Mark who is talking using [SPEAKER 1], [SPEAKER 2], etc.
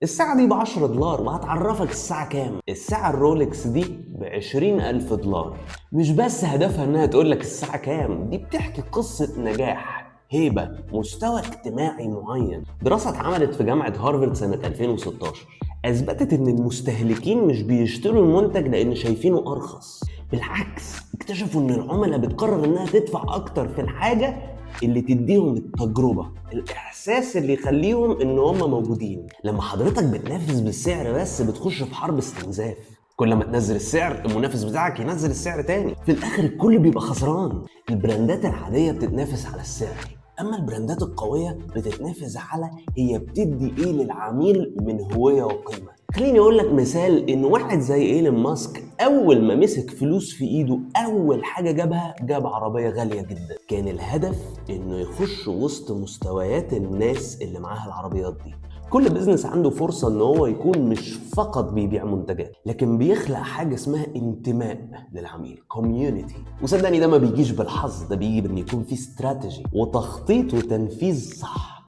[SPEAKER 1] الساعة دي ب10 دولار، وهتعرفك الساعة كام؟ الساعة الرولكس دي ب20,000 دولار. مش بس هدفها انها تقولك الساعة كام، دي بتحكي قصة نجاح، هيبة، مستوى اجتماعي معين. دراسة اتعملت في جامعة هارفارد سنة 2016 أثبتت إن المستهلكين مش بيشتروا المنتج لأن شايفينه أرخص، بالعكس اكتشفوا إن العملاء بتقرر إنها تدفع أكتر في الحاجة اللي تديهم التجربة، الإحساس اللي يخليهم إن هم موجودين. لما حضرتك بتنافس بالسعر بس بتخش في حرب استنزاف، كل ما تنزل السعر المنافس بتاعك ينزل السعر تاني، في الآخر الكل بيبقى خسران. البراندات العادية بتتنافس على السعر، أما البراندات القوية بتتنافس على هي بتدي إيه للعميل من هوية وقيمة. خليني أقول لك مثال، إن واحد زي إيلون ماسك أول ما مسك فلوس في إيده أول حاجة جاب عربية غالية جدا. كان الهدف إنه يخش وسط مستويات الناس اللي معاها العربيات دي. كل بيزنس عنده فرصة ان هو يكون مش فقط بيبيع منتجات، لكن بيخلق حاجة اسمها انتماء للعميل، كوميونيتي. وصدقني ده ما بيجيش بالحظ، ده بيجي بان يكون في استراتيجي وتخطيط وتنفيذ صح.